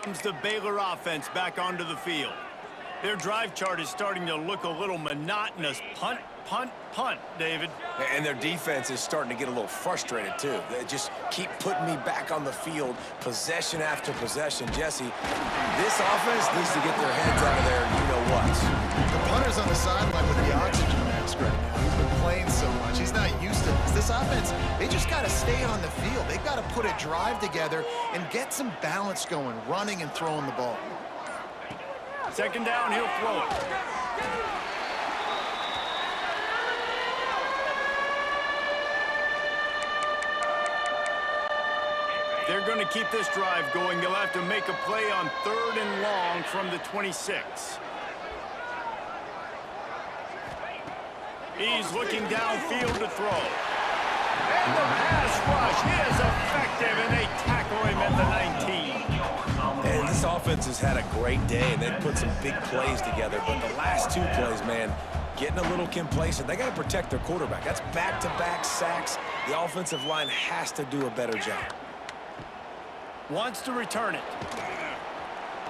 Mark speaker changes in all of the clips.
Speaker 1: Comes the Baylor offense back onto the field. Their drive chart is starting to look a little monotonous. Punt, punt, punt, David.
Speaker 2: And their defense is starting to get a little frustrated, too. They just keep putting me back on the field, possession after possession. Jesse, this offense needs to get their heads out of there, you-know-what.
Speaker 3: The punter's on the sideline with the oxygen mask right now. He's been playing so much. He's not used to this. This offense, they just got to stay on the field. They've got to put a drive together and get some balance going, running and throwing the ball.
Speaker 1: Second down, he'll throw it. They're going to keep this drive going. They'll have to make a play on 3rd and long from the 26. He's looking downfield to throw. And the pass rush is effective, and they tackle him at the 19.
Speaker 2: And this offense has had a great day, and they've put some big plays together. But the last 2 plays, man, getting a little complacent. They got to protect their quarterback. That's back-to-back sacks. The offensive line has to do a better job.
Speaker 1: Wants to return it.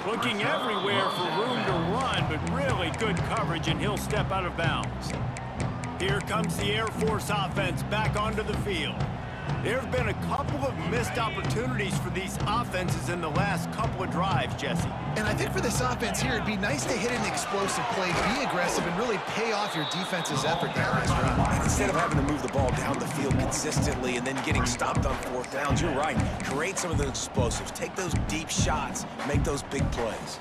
Speaker 1: Looking everywhere for room to run, but really good coverage, and he'll step out of bounds. Here comes the Air Force offense back onto the field. There have been a couple of missed opportunities for these offenses in the last couple of drives, Jesse.
Speaker 3: And I think for this offense here, it'd be nice to hit an explosive play, be aggressive, and really pay off your defense's effort down this round.
Speaker 2: And instead of having to move the ball down the field consistently and then getting stopped on 4th downs, you're right. Create some of those explosives. Take those deep shots. Make those big plays.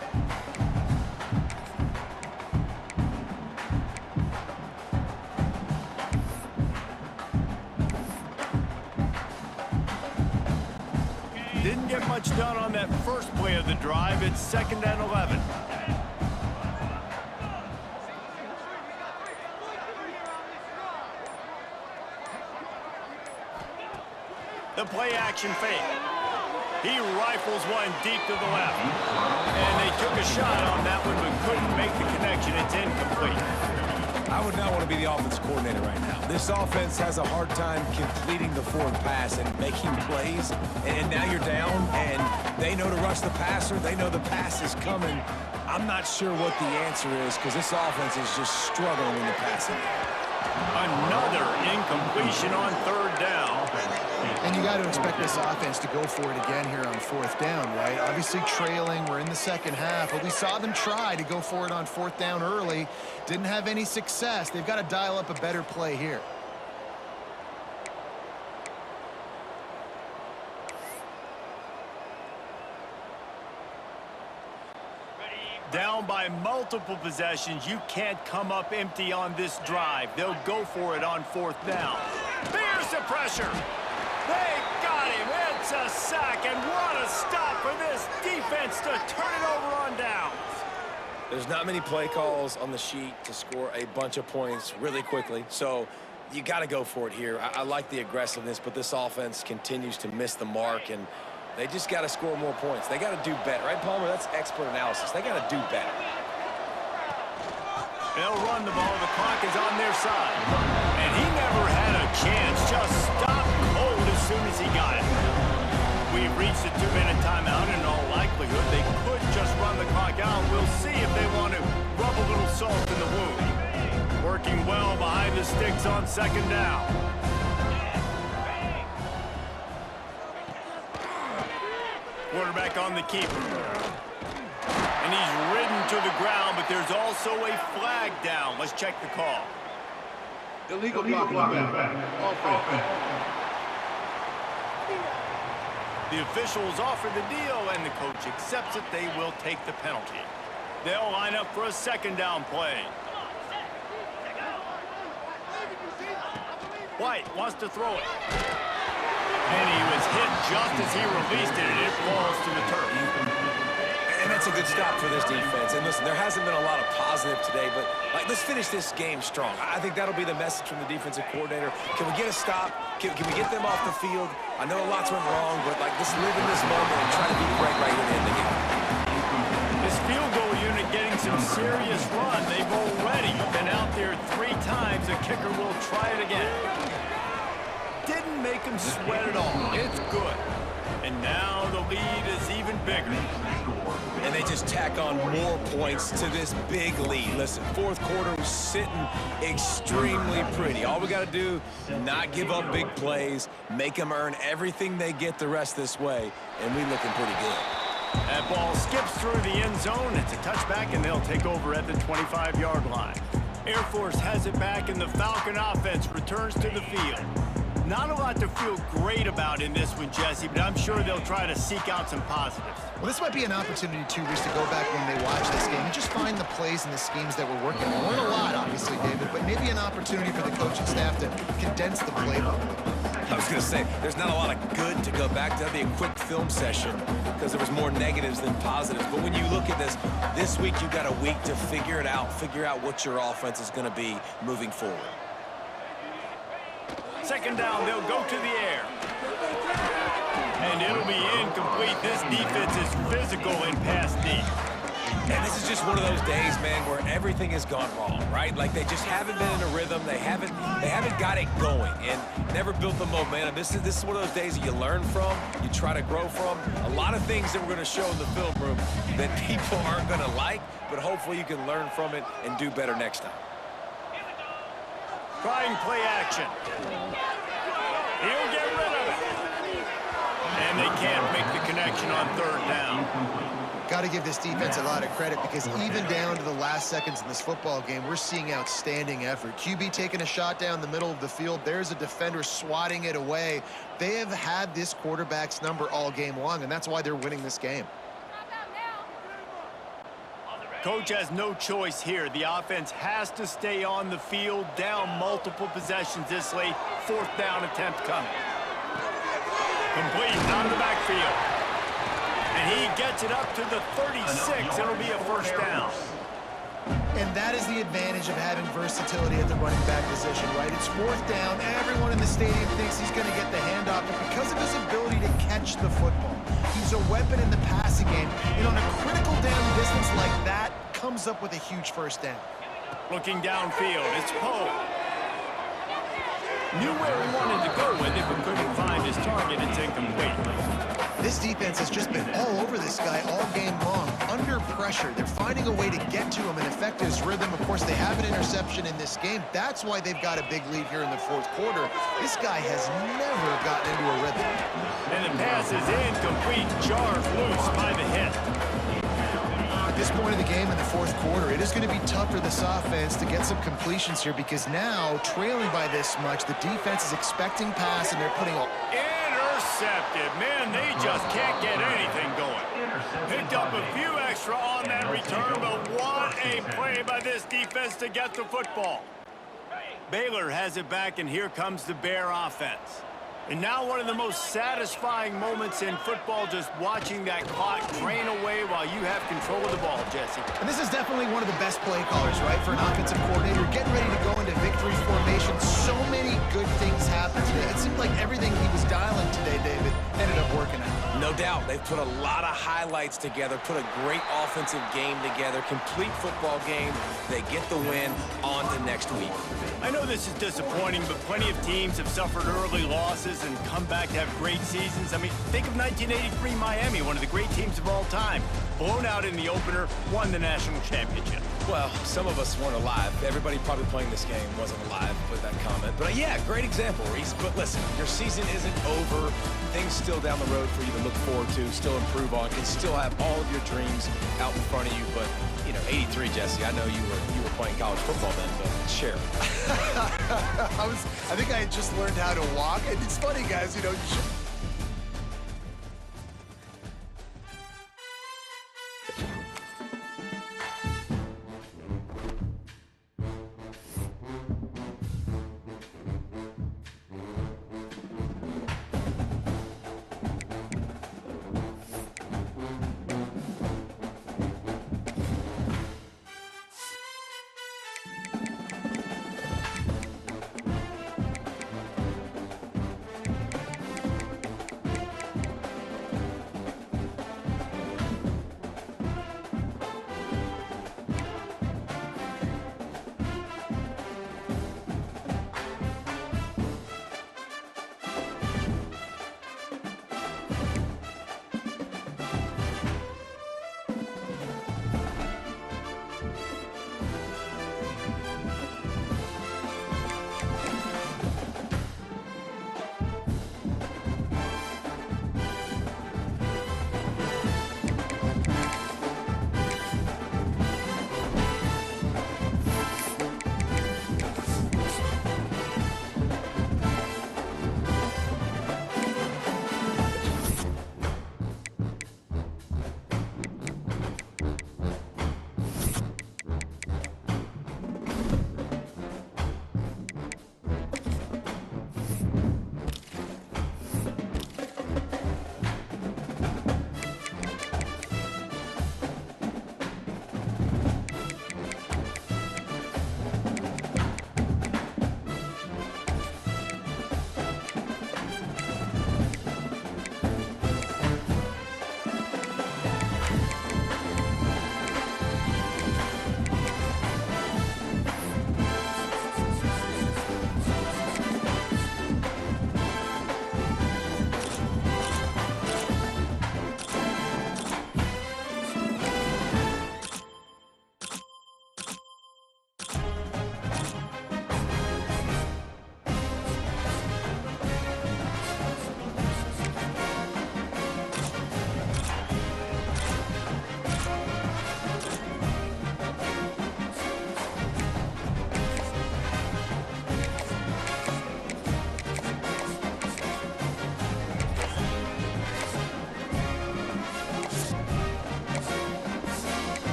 Speaker 1: Didn't get much done on that first play of the drive. It's 2nd and 11. The play action fake. He rifles one deep to the left. And they took a shot on that one but couldn't make the connection. It's incomplete.
Speaker 2: I would not want to be the offensive coordinator right now. This offense has a hard time completing the forward pass and making plays. And now you're down, and they know to rush the passer. They know the pass is coming. I'm not sure what the answer is because this offense is just struggling in the passing game.
Speaker 1: Another incompletion on 3rd down.
Speaker 3: And you got to expect this offense to go for it again here on 4th down, right? Obviously trailing, we're in the second half, but we saw them try to go for it on 4th down early. Didn't have any success. They've got to dial up a better play here.
Speaker 1: Down by multiple possessions. You can't come up empty on this drive. They'll go for it on 4th down. There's the pressure. They got him. It's a sack, and what a stop for this defense to turn it over on downs.
Speaker 2: There's not many play calls on the sheet to score a bunch of points really quickly, so you got to go for it here. I like the aggressiveness, but this offense continues to miss the mark, and they just got to score more points. They got to do better, right, Palmer? That's expert analysis. They got to do better.
Speaker 1: They'll run the ball. The clock is on their side. And he never had a chance. Just stopped cold as soon as he got it. We've reached the 2-minute timeout. In all likelihood, they could just run the clock out. We'll see if they want to rub a little salt in the wound. Working well behind the sticks on 2nd down. Quarterback on the keeper. And he's ridden to the ground, but there's also a flag down. Let's check the call.
Speaker 4: Illegal blocking offense.
Speaker 1: The officials offer the deal, and the coach accepts it. They will take the penalty. They'll line up for a 2nd down play. White wants to throw it. And he was hit just as he released it, and it falls to the turf.
Speaker 2: And that's a good stop for this defense. And listen, there hasn't been a lot of positive today, but let's finish this game strong. I think that'll be the message from the defensive coordinator. Can we get a stop? Can we get them off the field? I know a lot's went wrong, but let's live in this moment and try to beat Greg right here in the game.
Speaker 1: This field goal unit getting some serious run. They've already been out there 3 times. The kicker will try it again. Didn't make him sweat at all. It's good. And now the lead is even bigger.
Speaker 2: And they just tack on more points to this big lead. Listen, fourth quarter was sitting extremely pretty. All we got to do, not give up big plays, make them earn everything they get the rest this way, and we looking pretty good.
Speaker 1: That ball skips through the end zone. It's a touchback, and they'll take over at the 25-yard line. Air Force has it back, and the Falcon offense returns to the field. Not a lot to feel great about in this one, Jesse, but I'm sure they'll try to seek out some positives.
Speaker 3: Well, this might be an opportunity, too, Reese, to go back when they watch this game and just find the plays and the schemes that were working. There weren't a lot, obviously, David, but maybe an opportunity for the coaching staff to condense the playbook.
Speaker 2: I was going to say, there's not a lot of good to go back to. That'd be a quick film session because there was more negatives than positives. But when you look at this week you've got a week to figure it out, figure out what your offense is going to be moving forward.
Speaker 1: Second down, they'll go to the air. And it'll be incomplete. This defense is physical in pass deep.
Speaker 2: And this is just one of those days, man, where everything has gone wrong, right? Like they just haven't been in a rhythm. They haven't got it going and never built the momentum. This is one of those days that you learn from, you try to grow from. A lot of things that we're going to show in the film room that people aren't going to like, but hopefully you can learn from it and do better next time.
Speaker 1: Trying play action. He'll get rid of it. And they can't make the connection on third down.
Speaker 3: Got to give this defense a lot of credit because even down to the last seconds in this football game, we're seeing outstanding effort. QB taking a shot down the middle of the field. There's a defender swatting it away. They have had this quarterback's number all game long, and that's why they're winning this game.
Speaker 1: Coach has no choice here. The offense has to stay on the field, down multiple possessions this late. Fourth down attempt coming. Complete out of the backfield. And he gets it up to the 36. It'll be a first down.
Speaker 3: And that is the advantage of having versatility at the running back position, right? It's fourth down. Everyone in the stadium thinks he's going to get the handoff, but because of his ability to catch the football, he's a weapon in the passing game. And on a critical down distance like that, comes up with a huge first down.
Speaker 1: Looking downfield, it's Poe. Knew where he wanted to go with it, but couldn't find his target. It's incomplete.
Speaker 3: This defense has just been all over this guy all game long, under pressure. They're finding a way to get to him and affect his rhythm. Of course, they have an interception in this game. That's why they've got a big lead here in the fourth quarter. This guy has never gotten into a rhythm.
Speaker 1: And the pass is incomplete, jarred loose by the hit.
Speaker 3: At this point of the game in the fourth quarter, it is going to be tough for this offense to get some completions here because now, trailing by this much, the defense is expecting pass and they're putting all...
Speaker 1: Intercepted. Man, they just can't get anything going. Picked up a few extra on that return, but what a play by this defense to get the football. Baylor has it back, and here comes the Bear offense. And now one of the most satisfying moments in football, just watching that clock drain away while you have control of the ball, Jesse.
Speaker 3: And this is definitely one of the best play callers, right, for an offensive coordinator. Getting ready to go into victory formation. So many good things happened today. It seemed like everything he was dialing today, David, ended up working out.
Speaker 2: No doubt. They've put a lot of highlights together, put a great offensive game together, complete football game. They get the win on to next week.
Speaker 1: I know this is disappointing, but plenty of teams have suffered early losses and come back to have great seasons. I mean, think of 1983 Miami, one of the great teams of all time. Blown out in the opener, won the national championship.
Speaker 2: Well, some of us weren't alive. Everybody probably playing this game wasn't alive with that comment. But yeah, great example, Reese. But listen, your season isn't over. Things still down the road for you to look forward to, still improve on, can still have all of your dreams out in front of you. But, you know, 83, Jesse, I know you were playing college football then, but share.
Speaker 3: I think I had just learned how to walk. And it's funny, guys, you know,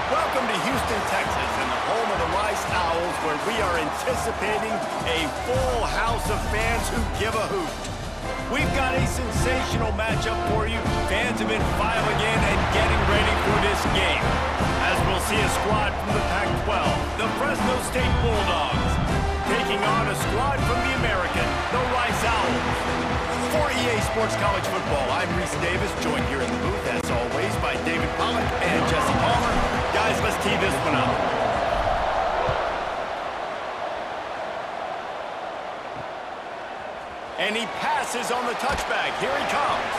Speaker 1: Welcome to Houston, Texas, and the home of the Rice Owls, where we are anticipating a full house of fans who give a hoot. We've got a sensational matchup for you. Fans have been filing in and getting ready for this game. As we'll see a squad from the Pac-12, the Fresno State Bulldogs, taking on a squad from the American, the Rice Owls. For EA Sports College Football, I'm Reese Davis, joined here in the booth, as always, by David Pollack and Jesse Palmer. Guys, let's tee this one up. And he passes on the touchback. Here he comes.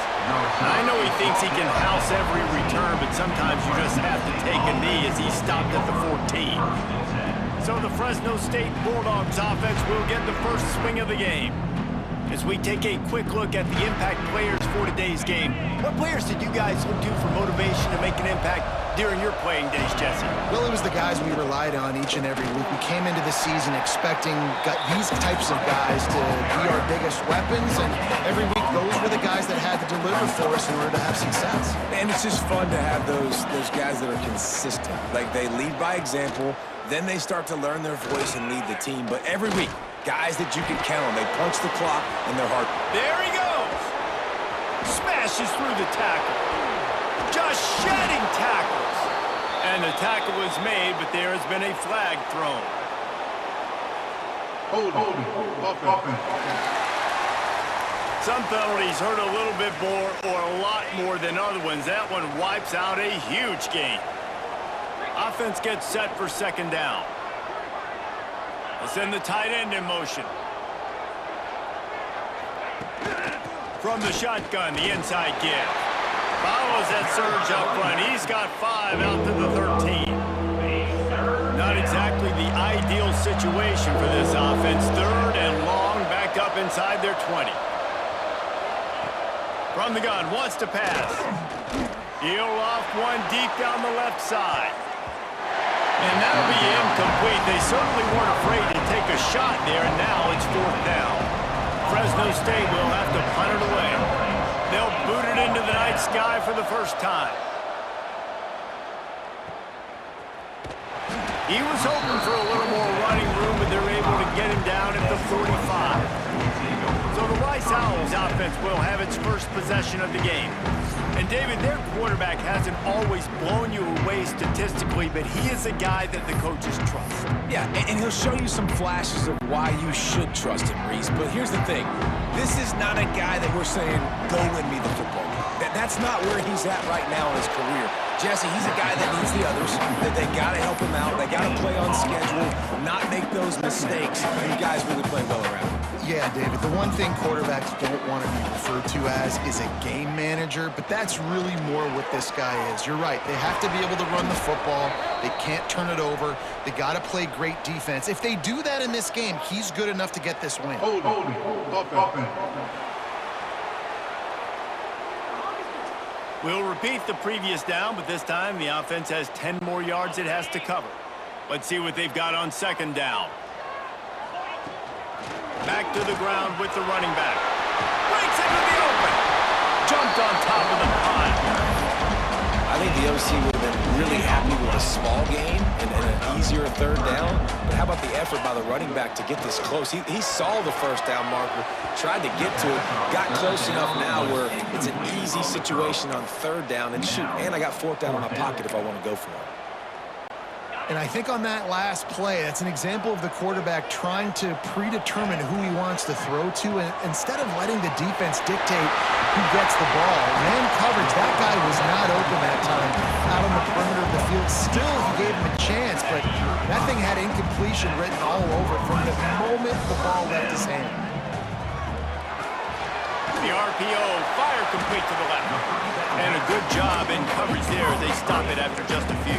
Speaker 1: I know he thinks he can house every return, but sometimes you just have to take a knee as he stopped at the 14. So the Fresno State Bulldogs offense will get the first swing of the game. As we take a quick look at the impact players for today's game, what players did you guys look to for motivation to make an impact during your playing days, Jesse?
Speaker 3: Well, it was the guys we relied on each and every week. We came into the season expecting these types of guys to be our biggest weapons, and every week those were the guys that had to deliver for us in order to have success.
Speaker 2: And it's just fun to have those guys that are consistent. Like, they lead by example, then they start to learn their voice and lead the team. But every week, guys that you can count on, they punch the clock and they're hard.
Speaker 1: There he goes! Smashes through the tackle. Just shedding tackles. And the tackle was made, but there has been a flag thrown.
Speaker 4: Hold offense.
Speaker 1: Some penalties hurt a little bit more or a lot more than other ones. That one wipes out a huge gain. Offense gets set for second down. They'll send the tight end in motion. From the shotgun, the inside give. Follows that surge up front. He's got 5 out to the 13. Not exactly the ideal situation for this offense. Third and long, back up inside their 20. From the gun, wants to pass. He'll off one deep down the left side. And that'll be incomplete. They certainly weren't afraid to take a shot there, and now it's fourth down. Fresno State will have to punt it away. They'll boot it into the night sky for the first time. He was hoping for a little more running room, but they're able to get him down at the 45. So the Rice Owls offense will have its first possession of the game. And David, their quarterback hasn't always blown you away statistically, but he is a guy that the coaches trust.
Speaker 2: Yeah, and he'll show you some flashes of why you should trust him, Reese. But here's the thing. This is not a guy that we're saying, go win me the football game. That's not where he's at right now in his career. Jesse, he's a guy that needs the others, that they got to help him out. They got to play on schedule, not make those mistakes. You guys really play well around him.
Speaker 3: Yeah, David, the one thing quarterbacks don't want to be referred to as is a game manager, but that's really more what this guy is. You're right. They have to be able to run the football. They can't turn it over. They got to play great defense. If they do that in this game, he's good enough to get this win.
Speaker 4: Hold offense.
Speaker 1: We'll repeat the previous down, but this time the offense has 10 more yards it has to cover. Let's see what they've got on second down. Back to the ground with the running back. Breaks into the open. Jumped on top of the pile.
Speaker 2: I think the OC would have been really happy with a small gain and an easier third down. But how about the effort by the running back to get this close. He saw the first down marker, tried to get to it, got close enough now where it's an easy situation on third down. And shoot, and I got fourth down in my pocket if I want to go for it.
Speaker 3: And I think on that last play, that's an example of the quarterback trying to predetermine who he wants to throw to, and instead of letting the defense dictate who gets the ball. Man coverage, that guy was not open that time out on the perimeter of the field. Still, he gave him a chance, but that thing had incompletion written all over it from the moment the ball left his hand.
Speaker 1: The RPO, fire complete to the left. And a good job in coverage there. They stop it after just a few.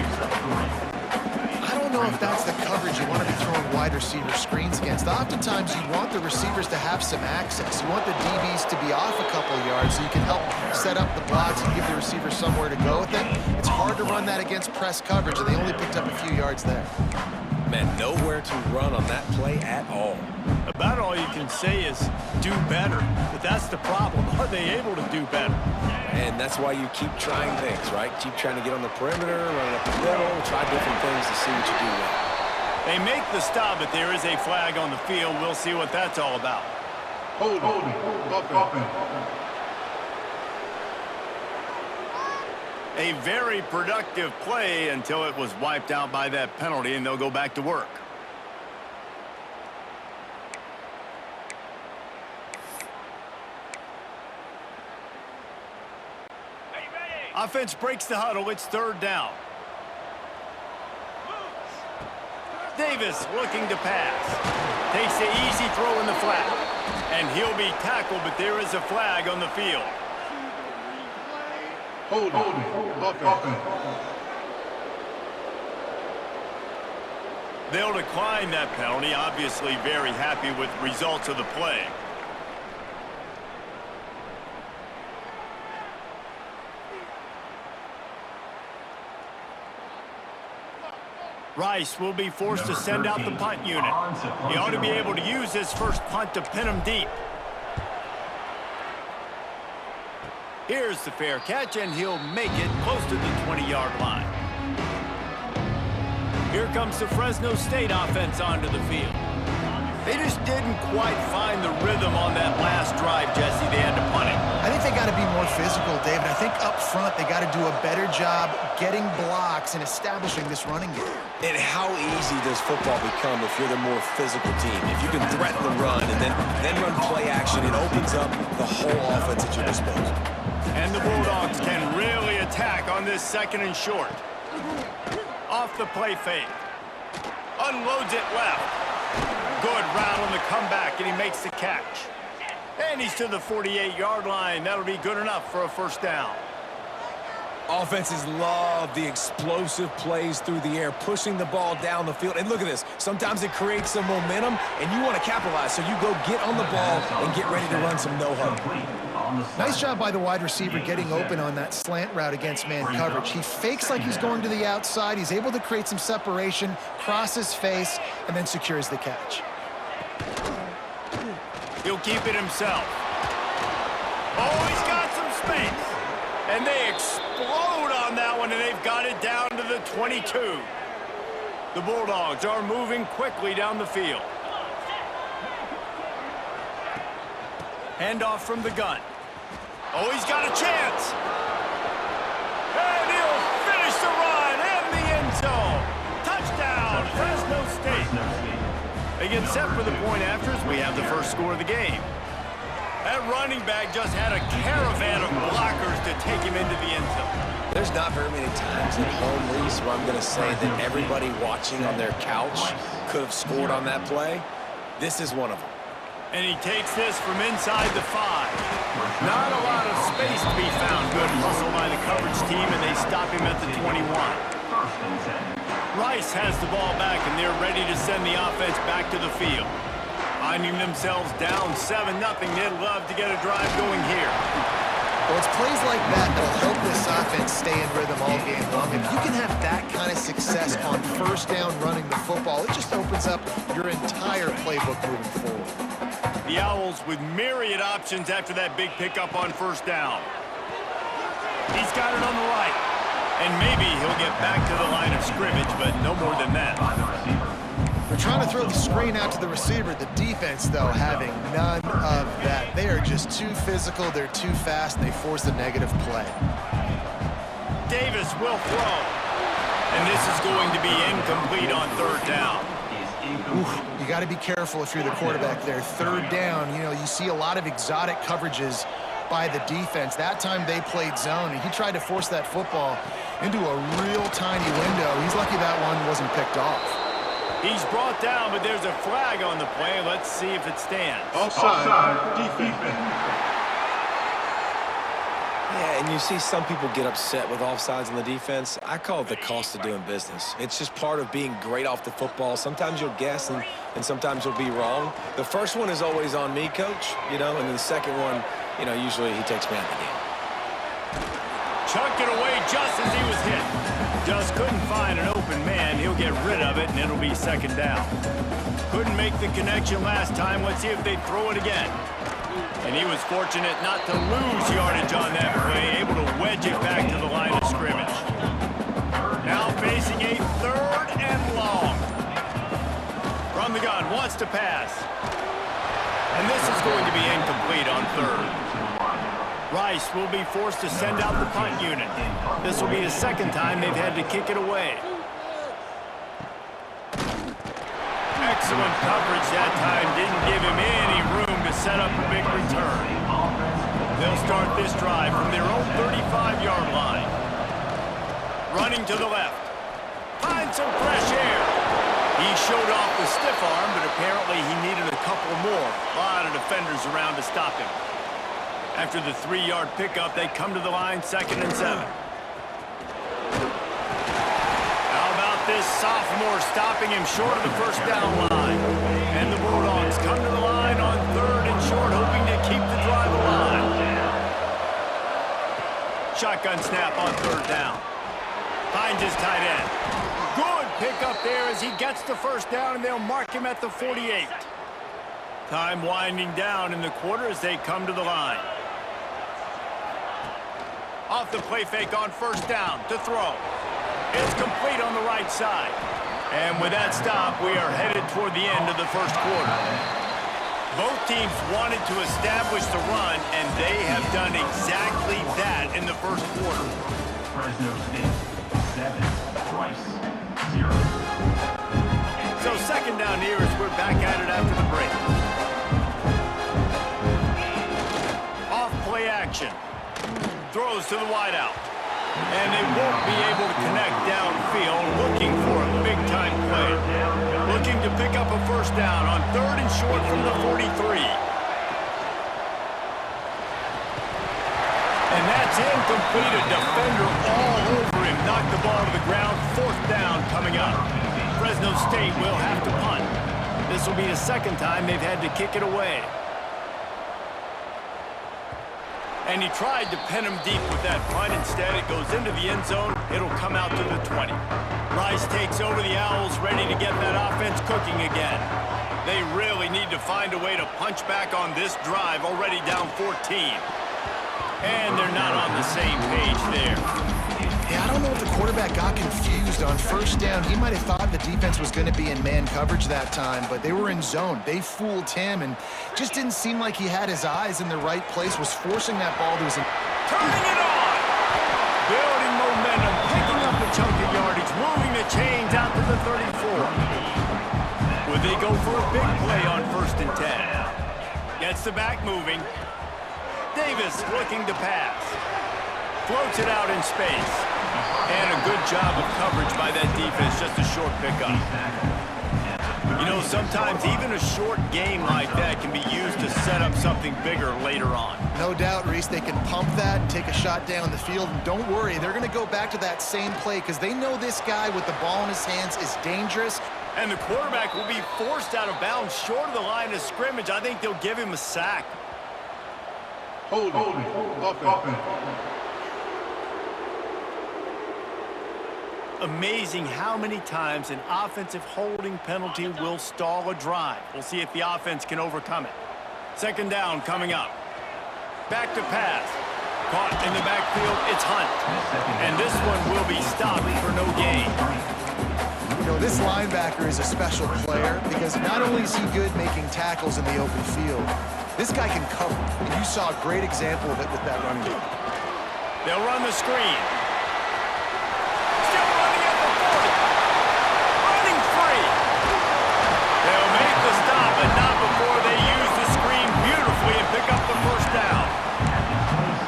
Speaker 3: I don't know if that's the coverage you want to be throwing wide receiver screens against. Oftentimes, you want the receivers to have some access. You want the DBs to be off a couple of yards so you can help set up the blocks and give the receiver somewhere to go with it. It's hard to run that against press coverage, and they only picked up a few yards there.
Speaker 2: Man, nowhere to run on that play at all.
Speaker 1: About all you can say is do better. But that's the problem. Are they able to do better?
Speaker 2: And that's why you keep trying things, right? Keep trying to get on the perimeter, running up the middle, try different things to see what you do well.
Speaker 1: They make the stop, but there is a flag on the field. We'll see what that's all about.
Speaker 4: Holding. Offense.
Speaker 1: A very productive play until it was wiped out by that penalty, and they'll go back to work. Offense breaks the huddle. It's third down. Davis looking to pass. Takes the easy throw in the flat. And he'll be tackled, but there is a flag on the field.
Speaker 4: Holding. Offense.
Speaker 1: They'll decline that penalty. Obviously very happy with results of the play. Rice will be forced to send out the punt unit. He ought to be able to use his first punt to pin him deep. Here's the fair catch, and he'll make it close to the 20-yard line. Here comes the Fresno State offense onto the field. They just didn't quite find the rhythm on that last drive, Jesse. They had to punt it.
Speaker 3: I think they got to be more physical, David. I think up front they got to do a better job getting blocks and establishing this running game.
Speaker 2: And how easy does football become if you're the more physical team? If you can threaten the run and then run play action, it opens up the whole offense at your disposal.
Speaker 1: And the Bulldogs can really attack on this second and short. Off the play fake. Unloads it left. Good route on the comeback, and he makes the catch. And he's to the 48-yard line. That'll be good enough for a first down.
Speaker 2: Offenses love the explosive plays through the air, pushing the ball down the field. And look at this. Sometimes it creates some momentum, and you want to capitalize. So you go get on the ball and get ready to run some no-huddle.
Speaker 3: Nice job by the wide receiver getting open on that slant route against man coverage. He fakes like he's going to the outside. He's able to create some separation, cross his face, and then secures the catch.
Speaker 1: He'll keep it himself. Oh, he's got some space. And they explode on that one, and they've got it down to the 22. The Bulldogs are moving quickly down the field. Handoff from the gun. Oh, he's got a chance. And he'll finish the run in the end zone. Touchdown, Fresno State. They get set for the point after as we have the first score of the game. That running back just had a caravan of blockers to take him into the end zone.
Speaker 2: There's not very many times at home, Reese, where I'm going to say that everybody watching on their couch could have scored on that play. This is one of them.
Speaker 1: And he takes this from inside the 5. Not a lot of space to be found. Good hustle by the coverage team, and they stop him at the 21. Rice has the ball back, and they're ready to send the offense back to the field. Finding themselves down 7-0, they'd love to get a drive going here.
Speaker 3: Well, it's plays like that that'll help this offense stay in rhythm all game long. If you can have that kind of success on first down running the football, it just opens up your entire playbook moving forward.
Speaker 1: The Owls with myriad options after that big pickup on first down. He's got it on the right. And maybe he'll get back to the line of scrimmage, but no more than that.
Speaker 3: trying to throw the screen out to the receiver. The defense, though, having none of that. They are just too physical, they're too fast, and they force a negative play.
Speaker 1: Davis will throw. And this is going to be incomplete on third down.
Speaker 3: You got to be careful if you're the quarterback there. Third down, you know, you see a lot of exotic coverages by the defense. That time they played zone, and he tried to force that football into a real tiny window. He's lucky that one wasn't picked off.
Speaker 1: He's brought down, but there's a flag on the play. Let's see if it stands.
Speaker 4: Offside. Defense.
Speaker 2: Yeah, and you see some people get upset with offsides on the defense. I call it the cost of doing business. It's just part of being great off the football. Sometimes you'll guess, and sometimes you'll be wrong. The first one is always on me, Coach, you know, and then the second one, you know, usually he takes me out of the game.
Speaker 1: Chucked it away just as he was hit. Just couldn't find an open man. He'll get rid of it, and it'll be second down. Couldn't make the connection last time. Let's see if they throw it again. And he was fortunate not to lose yardage on that play, able to wedge it back to the line of scrimmage. Now facing a third and long. From the gun, wants to pass. And this is going to be incomplete on third. Rice will be forced to send out the punt unit. This will be the second time they've had to kick it away. Excellent coverage that time. Didn't give him any room to set up a big return. They'll start this drive from their own 35-yard line. Running to the left. Finds some fresh air. He showed off the stiff arm, but apparently he needed a couple more. A lot of defenders around to stop him. After the 3-yard pickup, they come to the line, 2nd and 7. How about this sophomore stopping him short of the first down line? And the Bulldogs come to the line on 3rd and short, hoping to keep the drive alive. Shotgun snap on 3rd down. Finds his tight end. Good pickup there as he gets the first down, and they'll mark him at the 48. Time winding down in the quarter as they come to the line. Off the play fake on 1st down to throw. It's complete on the right side. And with that stop, we are headed toward the end of the first quarter. Both teams wanted to establish the run, and they have done exactly that in the first quarter.
Speaker 5: Fresno State, 7, Rice, 0.
Speaker 1: So 2nd down here as we're back at it after the break. Off play action. Throws to the wideout. And they won't be able to connect downfield, looking for a big-time play. Looking to pick up a first down on 3rd and short from the 43. And that's incomplete. A defender all over him. Knocked the ball to the ground. 4th down coming up. Fresno State will have to punt. This will be the 2nd time they've had to kick it away. And he tried to pin him deep with that punt. Instead, it goes into the end zone. It'll come out to the 20. Rice takes over the Owls, ready to get that offense cooking again. They really need to find a way to punch back on this drive, already down 14. And they're not on the same page there.
Speaker 3: Yeah, I don't know if the quarterback got confused on 1st down. He might have thought the defense was going to be in man coverage that time, but they were in zone. They fooled him and just didn't seem like he had his eyes in the right place, was forcing that ball to his...
Speaker 1: Turning it on! Building momentum, picking up a chunk of yardage, moving the chains out to the 34. Would they go for a big play on 1st and 10? Gets the back moving. Davis looking to pass. Floats it out in space. And a good job of coverage by that defense, just a short pickup. You know, sometimes even a short game like that can be used to set up something bigger later on.
Speaker 3: No doubt, Reese, they can pump that and take a shot down the field. And don't worry, they're going to go back to that same play because they know this guy with the ball in his hands is dangerous.
Speaker 1: And the quarterback will be forced out of bounds short of the line of scrimmage. I think they'll give him a sack.
Speaker 4: Holding. Offense.
Speaker 1: Amazing how many times an offensive holding penalty will stall a drive. We'll see if the offense can overcome it. 2nd down coming up. Back to pass. Caught in the backfield, it's Hunt. And this one will be stopped for no gain.
Speaker 3: know, this linebacker is a special player because not only is he good making tackles in the open field, this guy can cover. And you saw a great example of it with that running back.
Speaker 1: They'll run the screen. Still running at the 40. Running free. They'll make the stop, but not before they use the screen beautifully and pick up the first down.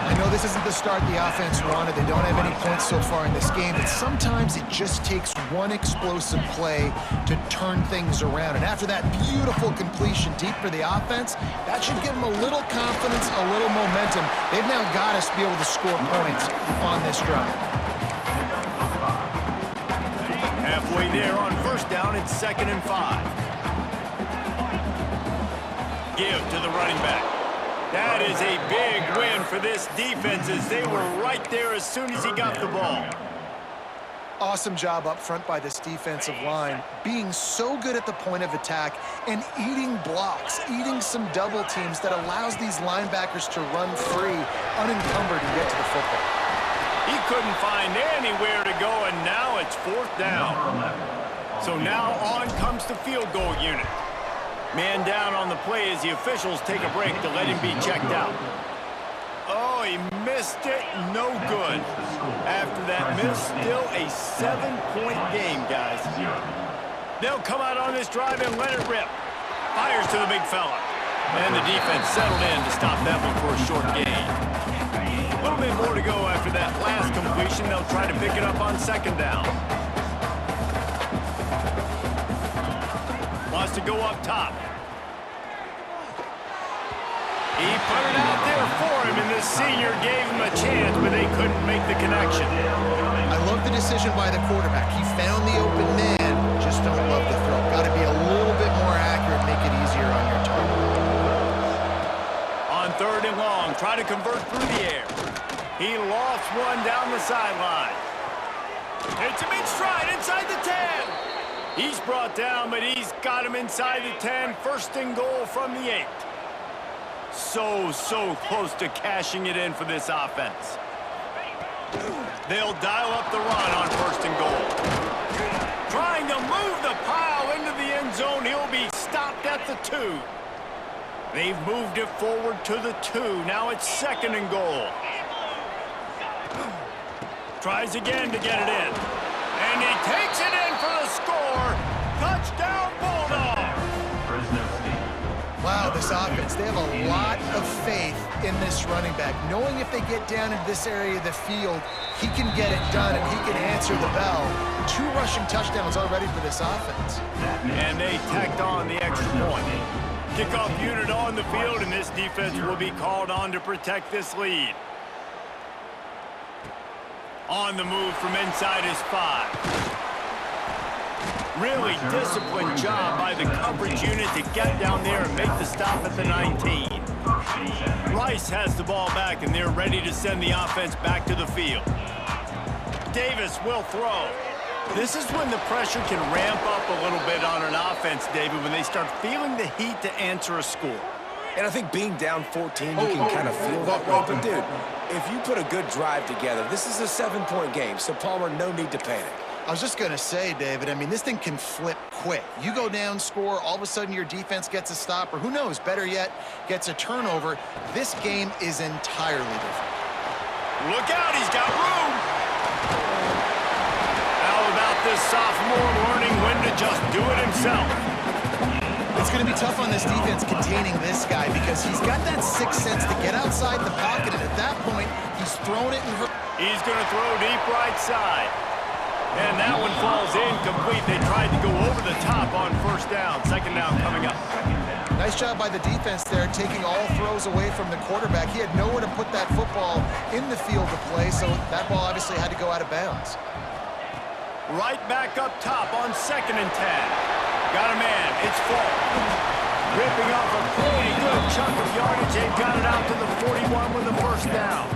Speaker 3: I know this isn't the start the offense wanted. They don't have any points so far in this game, but sometimes it just takes one explosive play to turn things around. And after that beautiful completion deep for the offense, that should give them a little confidence, a little momentum. They've now got us to be able to score points on this drive.
Speaker 1: Halfway there on first down, it's 2nd and 5. Give to the running back. That is a big win for this defense as they were right there as soon as he got the ball.
Speaker 3: Awesome job up front by this defensive line, being so good at the point of attack and eating blocks, eating some double teams that allows these linebackers to run free, unencumbered, and get to the football.
Speaker 1: He couldn't find anywhere to go, and now it's 4th down. So now on comes the field goal unit. Man down on the play as the officials take a break to let him be checked out. Oh, he missed it. No good. After that miss, still a 7-point game, guys. They'll come out on this drive and let it rip. Fires to the big fella. And the defense settled in to stop that one for a short gain. A little bit more to go after that last completion. They'll try to pick it up on 2nd down. Wants to go up top. He put it out there for him, and the senior gave him a chance, but they couldn't make the connection.
Speaker 3: I love the decision by the quarterback. He found the open man, just don't love the throw. Got to be a little bit more accurate, make it easier on your target.
Speaker 1: On 3rd and long, try to convert through the air. He lost one down the sideline. Hits him in stride inside the 10. He's brought down, but he's got him inside the 10. 1st and goal from the 8. So close to cashing it in for this offense. They'll dial up the run on 1st and goal. Trying to move the pile into the end zone. He'll be stopped at the 2. They've moved it forward to the 2. Now it's 2nd and goal. Tries again to get it in. And he takes it in for the score. Touchdown, Bulldogs.
Speaker 3: Wow, this offense, they have a lot of faith in this running back, knowing if they get down into this area of the field, he can get it done and he can answer the bell. 2 rushing touchdowns already for this offense.
Speaker 1: And they tacked on the extra point. Kickoff unit on the field, and this defense will be called on to protect this lead. On the move from inside his 5. Really disciplined job by the coverage unit to get down there and make the stop at the 19. Rice has the ball back, and they're ready to send the offense back to the field. Davis will throw. This is when the pressure can ramp up a little bit on an offense, David, when they start feeling the heat to answer a score.
Speaker 2: And I think being down 14, you can kind of feel that way. But, dude, if you put a good drive together, this is a 7-point game, so, Palmer, no need to panic.
Speaker 3: I was just going to say, David, I mean, this thing can flip quick. You go down, score, all of a sudden your defense gets a stop, or who knows, better yet, gets a turnover. This game is entirely different.
Speaker 1: Look out, he's got room. How about this sophomore learning when to just do it himself?
Speaker 3: It's going to be tough on this defense containing this guy because he's got that sixth sense to get outside the pocket, and at that point, he's thrown it and hurt.
Speaker 1: He's going to throw deep right side. And that one falls incomplete. They tried to go over the top on 1st down. 2nd down coming up.
Speaker 3: Nice job by the defense there, taking all throws away from the quarterback. He had nowhere to put that football in the field to play, so that ball obviously had to go out of bounds.
Speaker 1: Right back up top on 2nd and 10. Got a man. It's Falk. Ripping off a pretty good chunk of yardage. They've got it out to the 41 with the 1st down.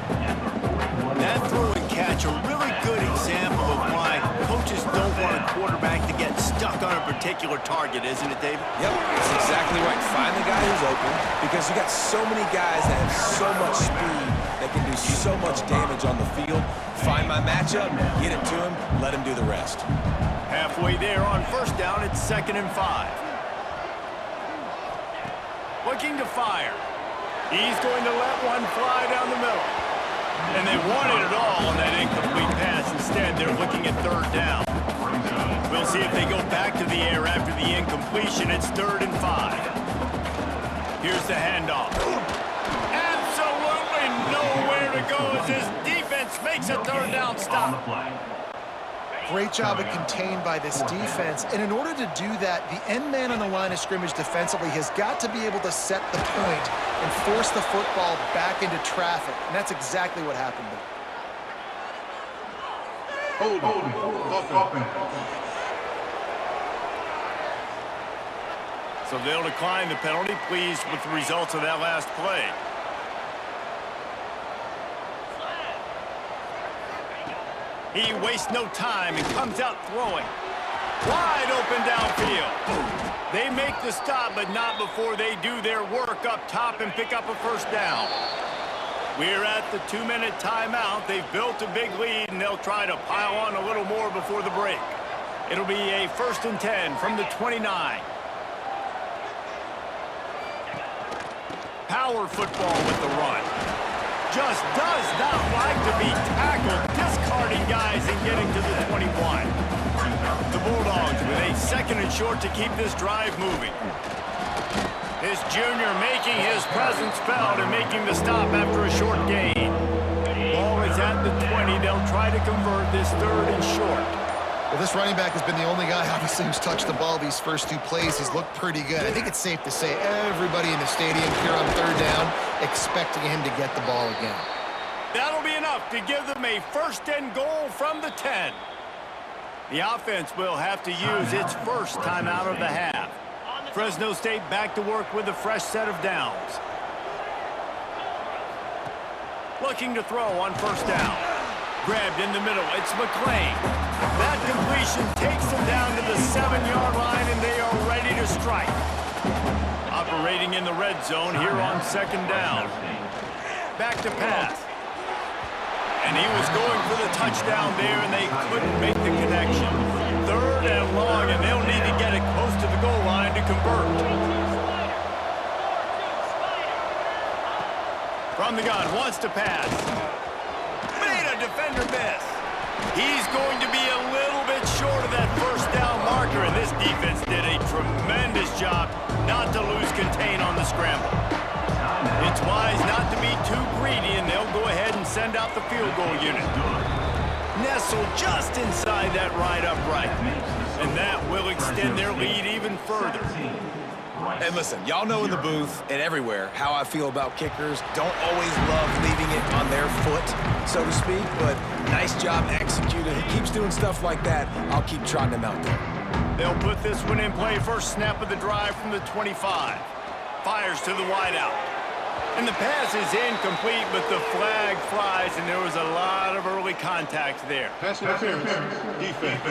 Speaker 1: That throw and catch, a really good example of why coaches don't want a quarterback to get stuck on a particular target, isn't it, David?
Speaker 2: Yep, that's exactly right. Find the guy who's open because you got so many guys that have so much speed that can do so much damage on the field. Find my matchup, get it to him, let him do the rest.
Speaker 1: Halfway there on first down, it's 2nd and 5. Looking to fire. He's going to let one fly down the middle. And they wanted it all on that incomplete pass. Instead, they're looking at 3rd down. We'll see if they go back to the air after the incompletion. It's 3rd and 5. Here's the handoff. Absolutely nowhere to go as his defense makes a 3rd down stop.
Speaker 3: Great job of contained by this defense. And in order to do that, the end man on the line of scrimmage defensively has got to be able to set the point and force the football back into traffic. And that's exactly what happened there.
Speaker 4: Offense.
Speaker 1: So they'll decline the penalty, pleased with the results of that last play. He wastes no time and comes out throwing. Wide open downfield. They make the stop, but not before they do their work up top and pick up a 1st down. We're at the 2-minute timeout. They've built a big lead, and they'll try to pile on a little more before the break. It'll be a 1st and 10 from the 29. Power football with the run. Just does not like to be tackled, discarding guys and getting to the 21. The Bulldogs with a 2nd and short to keep this drive moving. This junior making his presence felt and making the stop after a short gain. Ball is at the 20. They'll try to convert this 3rd and short.
Speaker 3: Well, this running back has been the only guy, obviously, who's touched the ball these first 2 plays. He's looked pretty good. I think it's safe to say everybody in the stadium here on 3rd down expecting him to get the ball again.
Speaker 1: That'll be enough to give them a 1st and goal from the 10. The offense will have to use its first timeout of the half. Fresno State back to work with a fresh set of downs. Looking to throw on 1st down. Grabbed in the middle, it's McClain. That completion takes them down to the 7-yard line, and they are ready to strike. Operating in the red zone here on 2nd down. Back to pass. And he was going for the touchdown there, and they couldn't make the connection. 3rd and long, and they'll need to get it close to the goal line to convert. From the gun, wants to pass. Made a defender miss. He's going to be a little bit short of that 1st down marker, and this defense did a tremendous job not to lose contain on the scramble. It's wise not to be too greedy, and they'll go ahead and send out the field goal unit. Nestled just inside that right upright, and that will extend their lead even further.
Speaker 2: And listen, y'all know in the booth and everywhere how I feel about kickers. Don't always love leaving it on their foot, so to speak, but nice job executed. He keeps doing stuff like that. I'll keep trotting him out there.
Speaker 1: They'll put this one in play. First snap of the drive from the 25. Fires to the wideout. And the pass is incomplete, but the flag flies, and there was a lot of early contact there.
Speaker 4: Pass interference. Defense.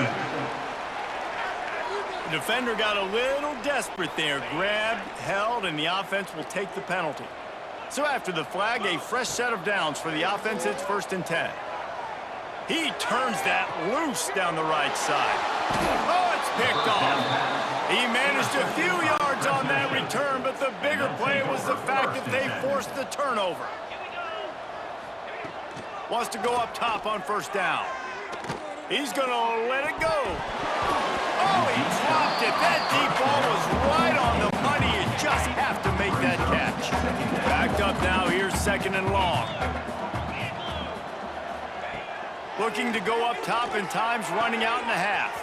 Speaker 1: The defender got a little desperate there. Grabbed, held, and the offense will take the penalty. So after the flag, a fresh set of downs for the offense. It's 1st and 10. He turns that loose down the right side. Oh, it's picked off. He managed a few yards on that return, but the bigger play was the fact that they forced the turnover. Wants to go up top on 1st down. He's going to let it go. Oh, he dropped it. That deep ball was right on the money. You just have to make that catch. Backed up now. Here's 2nd and long. Looking to go up top, and time's running out in the half.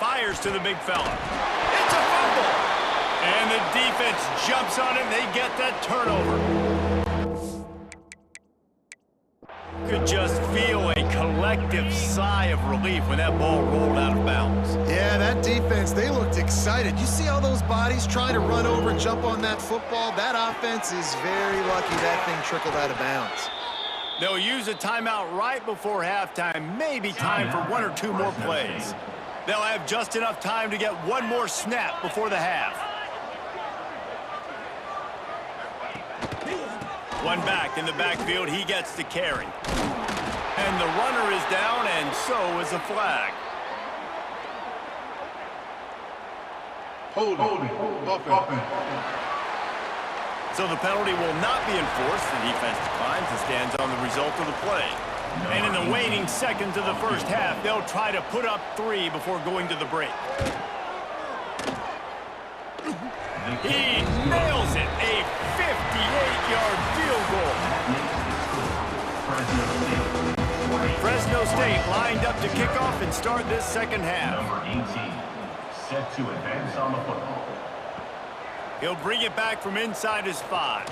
Speaker 1: Fires to the big fella. It's a fumble. And the defense jumps on it, and they get that turnover. Could just feel a collective sigh of relief when that ball rolled out of bounds.
Speaker 3: Yeah, that defense, they looked excited. You see all those bodies trying to run over and jump on that football? That offense is very lucky that thing trickled out of bounds.
Speaker 1: They'll use a timeout right before halftime, maybe time for 1 or 2 more plays. They'll have just enough time to get 1 more snap before the half. One back in the backfield, he gets the carry. And the runner is down, and so is a flag.
Speaker 4: Holding. Offense.
Speaker 1: So the penalty will not be enforced. The defense declines and stands on the result of the play. And in the waning seconds of the first half, they'll try to put up 3 before going to the break. He nails it. A 58-yard field goal. Fresno State lined up to kick off and start this second half.
Speaker 5: Number 18, set to advance on the football.
Speaker 1: He'll bring it back from inside his 5.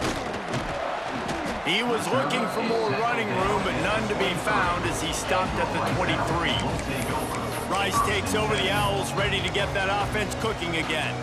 Speaker 1: He was looking for more running room, but none to be found as he stopped at the 23. Rice takes over the Owls, ready to get that offense cooking again.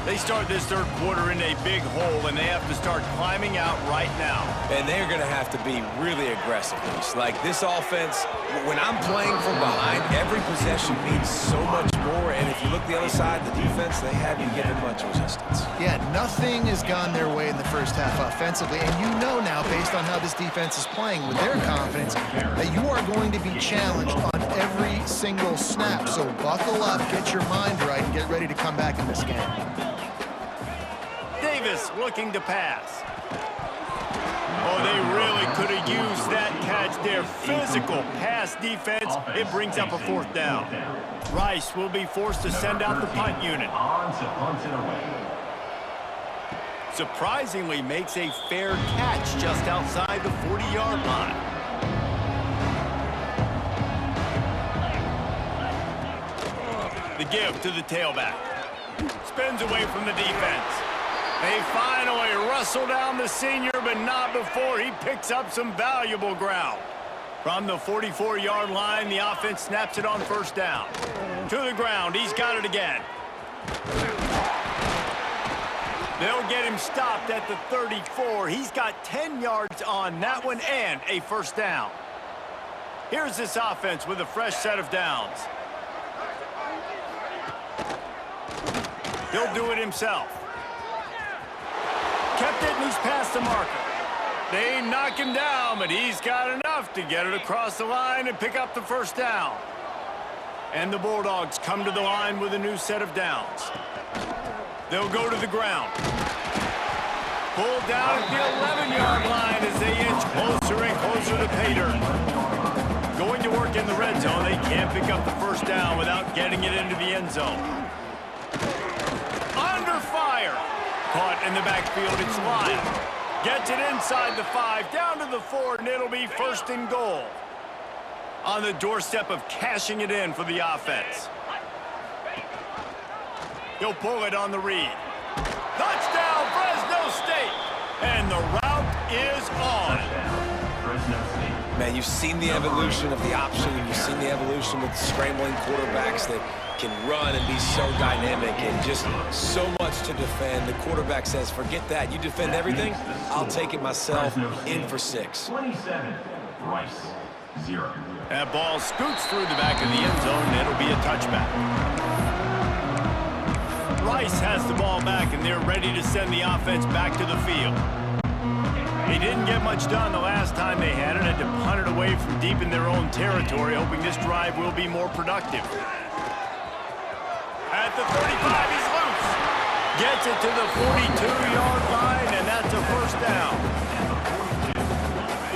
Speaker 1: They start this third quarter in a big hole, and they have to start climbing out right now.
Speaker 2: And they're going to have to be really aggressive. Like this offense, when I'm playing from behind, every possession means so much more. And if you look the other side, the defense, they haven't given much resistance.
Speaker 3: Yeah, nothing has gone their way in the first half offensively. And you know now, based on how this defense is playing with their confidence, that you are going to be challenged on every single snap. So buckle up, get your mind right, and get ready to come back in this game.
Speaker 1: Davis looking to pass. Oh, they really could have used that catch. Their physical pass defense, it brings up a 4th down. Rice will be forced to send out the punt unit.
Speaker 5: On to punt it away.
Speaker 1: Surprisingly makes a fair catch just outside the 40-yard line. The give to the tailback. Spins away from the defense. They finally wrestle down the senior, but not before he picks up some valuable ground. From the 44-yard line, the offense snaps it on 1st down. To the ground, he's got it again. They'll get him stopped at the 34. He's got 10 yards on that one and a 1st down. Here's this offense with a fresh set of downs. He'll do it himself. Kept it, and he's past the marker. They knock him down, but he's got enough to get it across the line and pick up the 1st down. And the Bulldogs come to the line with a new set of downs. They'll go to the ground. Pulled down at the 11-yard line as they inch closer and closer to pay dirt. Going to work in the red zone, they can't pick up the 1st down without getting it into the end zone. Under fire. Caught in the backfield, it's Lyle. Gets it inside the 5, down to the 4, and it'll be 1st and goal. On the doorstep of cashing it in for the offense. He'll pull it on the read. Touchdown, Fresno State! And the route is on.
Speaker 5: Fresno State.
Speaker 2: Man, you've seen the evolution of the option. You've seen the evolution with scrambling quarterbacks that can run and be so dynamic and just so much to defend. The quarterback says, forget that. You defend everything, I'll take it myself. In for 6.
Speaker 5: 27, Rice, 0.
Speaker 1: That ball scoots through the back of the end zone, and it'll be a touchback. Rice has the ball back, and they're ready to send the offense back to the field. They didn't get much done the last time they had it, had to punt it away from deep in their own territory, hoping this drive will be more productive. At the 35, he's loose. Gets it to the 42-yard line, and that's a 1st down.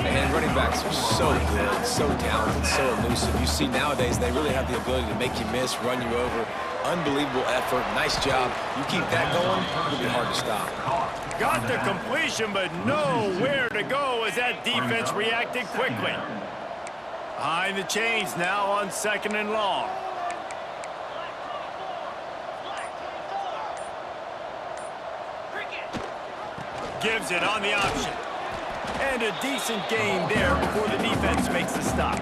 Speaker 2: And running backs are so good, so talented, so elusive. You see nowadays they really have the ability to make you miss, run you over. Unbelievable effort. Nice job. You keep that going, it'll be hard to stop.
Speaker 1: Got the completion, but nowhere to go as that defense reacted quickly. Behind the chains now on 2nd and long. Gives it on the option. And a decent gain there before the defense makes the stop.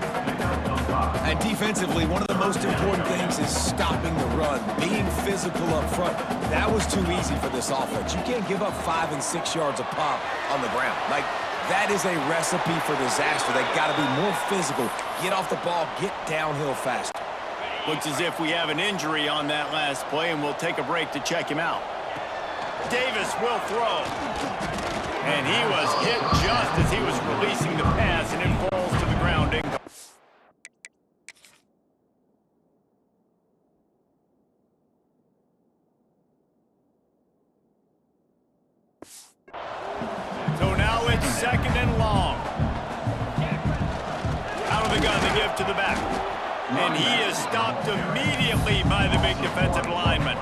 Speaker 2: And defensively, one of the most important things is stopping the run, being physical up front. That was too easy for this offense. You can't give up 5 and 6 yards a pop on the ground. Like, that is a recipe for disaster. They got to be more physical. Get off the ball, get downhill faster.
Speaker 1: Looks as if we have an injury on that last play, and we'll take a break to check him out. Davis will throw. And he was hit just as he was releasing the pass, and it falls to the ground. second and long. Out of the gun, they give to the back. And he is stopped immediately by the big defensive lineman.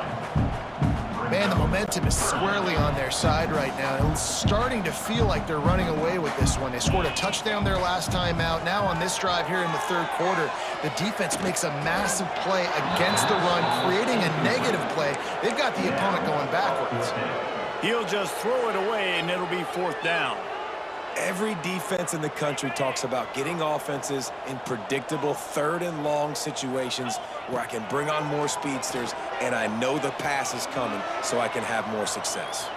Speaker 3: Man, the momentum is squarely on their side right now. It's starting to feel like they're running away with this one. They scored a touchdown their last time out. Now on this drive here in the third quarter, the defense makes a massive play against the run, creating a negative play. They've got the opponent going backwards.
Speaker 1: He'll just throw it away, and it'll be fourth down.
Speaker 2: Every defense in the country talks about getting offenses in predictable third and long situations where I can bring on more speedsters and I know the pass is coming so I can have more success.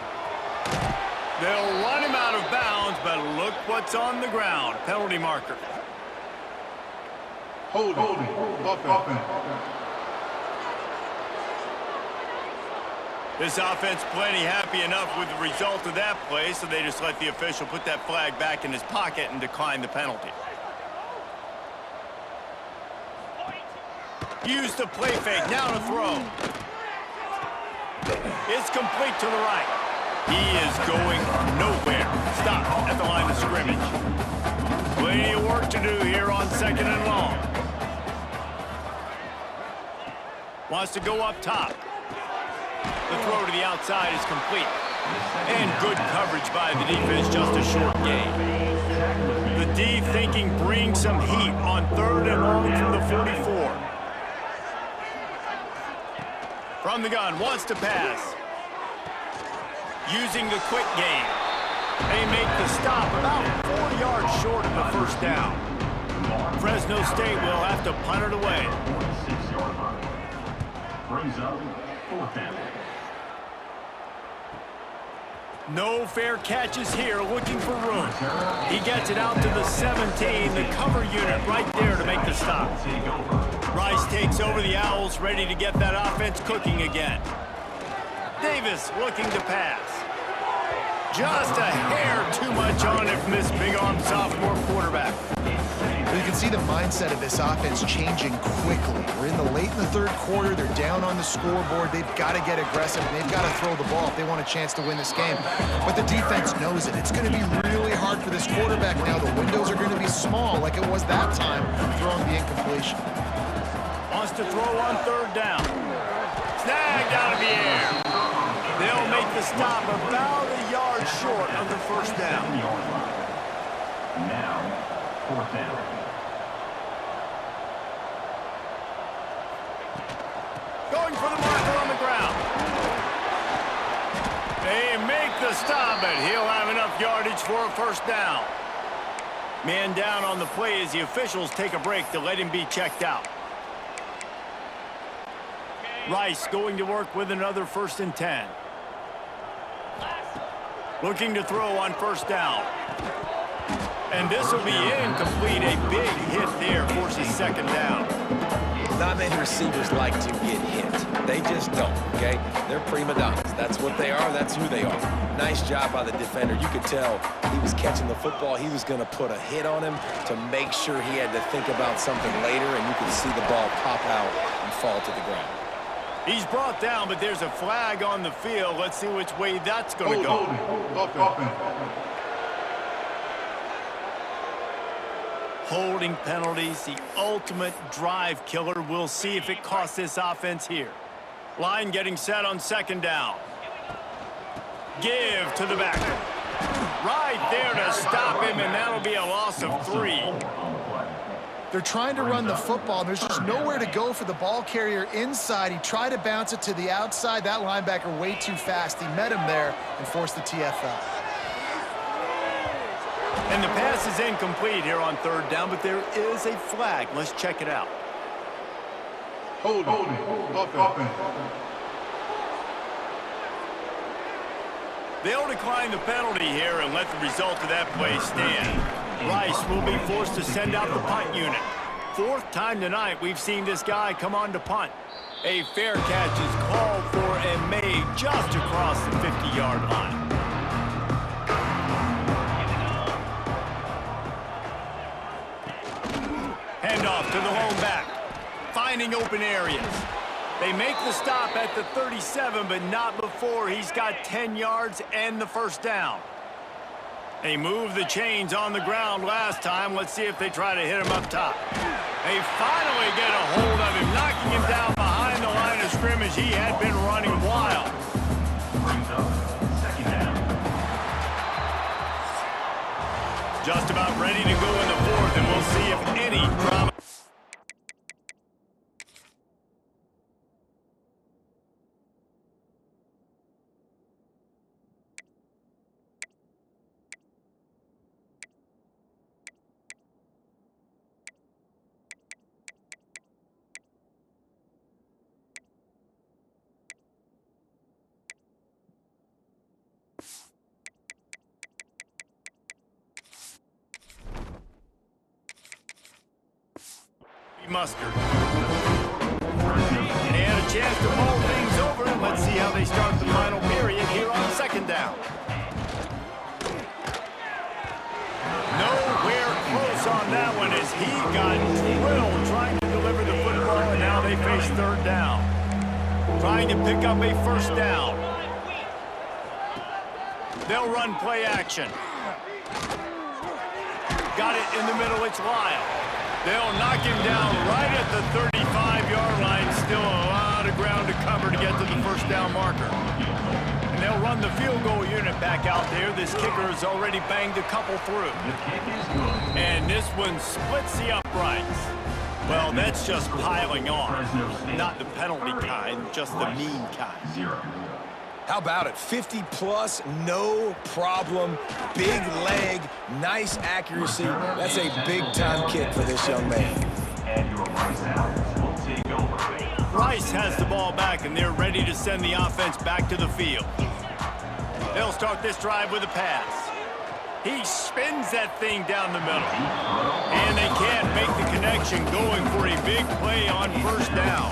Speaker 1: They'll run him out of bounds, but look what's on the ground. Penalty marker.
Speaker 4: Holding. Offense.
Speaker 1: This offense plenty happy enough with the result of that play, so they just let the official put that flag back in his pocket and decline the penalty. Use the play fake, now to throw. It's complete to the right. He is going nowhere. Stop at the line of scrimmage. Plenty of work to do here on second and long. Wants to go up top. The throw to the outside is complete. And good coverage by the defense, just a short gain. The D thinking bring some heat on third and long from the 44. From the gun, wants to pass. Using the quick game. They make the stop about 4 yards short of the first down. Fresno State will have to punt it away.
Speaker 5: 6-yard line. Brings up fourth down.
Speaker 1: No fair catches here, looking for room. He gets it out to the 17, the cover unit right there to make the stop. Rice takes over the Owls, ready to get that offense cooking again. Davis looking to pass. Just a hair too much on it from this big-arm sophomore quarterback.
Speaker 3: You can see the mindset of this offense changing quickly. We're late in the third quarter. They're down on the scoreboard. They've got to get aggressive, and they've got to throw the ball if they want a chance to win this game. But the defense knows it. It's going to be really hard for this quarterback now. The windows are going to be small like it was that time, throwing the incompletion.
Speaker 1: Wants to throw on third down. Snagged out of the air. They'll make the stop about a yard short of the first down.
Speaker 5: Now, fourth down.
Speaker 1: Going for the marker on the ground. They make the stop, but he'll have enough yardage for a first down. Man down on the play as the officials take a break to let him be checked out. Rice going to work with another 1st and 10. Looking to throw on first down. And this will be incomplete. A big hit there forces second down.
Speaker 2: Not many receivers like to get hit. They just don't, okay? They're prima donnas. That's what they are. That's who they are. Nice job by the defender. You could tell he was catching the football. He was going to put a hit on him to make sure he had to think about something later, and you could see the ball pop out and fall to the ground.
Speaker 1: He's brought down, but there's a flag on the field. Let's see which way that's going to go. Holding penalties, the ultimate drive killer. We'll see if it costs this offense here. Line getting set on second down. Give to the back. Right there to stop him, and that'll be a loss of 3.
Speaker 3: They're trying to run the football. There's just nowhere to go for the ball carrier inside. He tried to bounce it to the outside. That linebacker way too fast. He met him there and forced the TFL.
Speaker 1: And the pass is incomplete here on third down, but there is a flag. Let's check it out.
Speaker 4: Holding.
Speaker 1: They'll decline the penalty here and let the result of that play stand. Rice will be forced to send out the punt unit. 4th time tonight we've seen this guy come on to punt. A fair catch is called for and made just across the 50-yard line. Handoff to the home back. Finding open areas. They make the stop at the 37, but not before he's got 10 yards and the first down. They moved the chains on the ground last time. Let's see if they try to hit him up top. They finally get a hold of him, knocking him down behind the line of scrimmage. He had been running wild.
Speaker 5: Brings up second down.
Speaker 1: Just about ready to go in the fourth, and we'll see if any drama. Mustard. And they had a chance to mull things over. Let's see how they start the final period here on second down. Nowhere close on that one as he got drilled trying to deliver the football, and now they face third down. Trying to pick up a first down. They'll run play action. Got it in the middle, it's Lyle. They'll knock him down right at the 35-yard line. Still a lot of ground to cover to get to the first down marker. And they'll run the field goal unit back out there. This kicker has already banged a couple through.
Speaker 5: The kick is good.
Speaker 1: And this one splits the uprights. Well, that's just piling on. Not the penalty kind, just the mean kind.
Speaker 5: 0.
Speaker 2: How about it? 50-plus, no problem. Big leg, nice accuracy. That's a big-time kick for this young man.
Speaker 5: And your Rice Owls will take over.
Speaker 1: Rice has the ball back, and they're ready to send the offense back to the field. They'll start this drive with a pass. He spins that thing down the middle. And they can't make the connection, going for a big play on first down.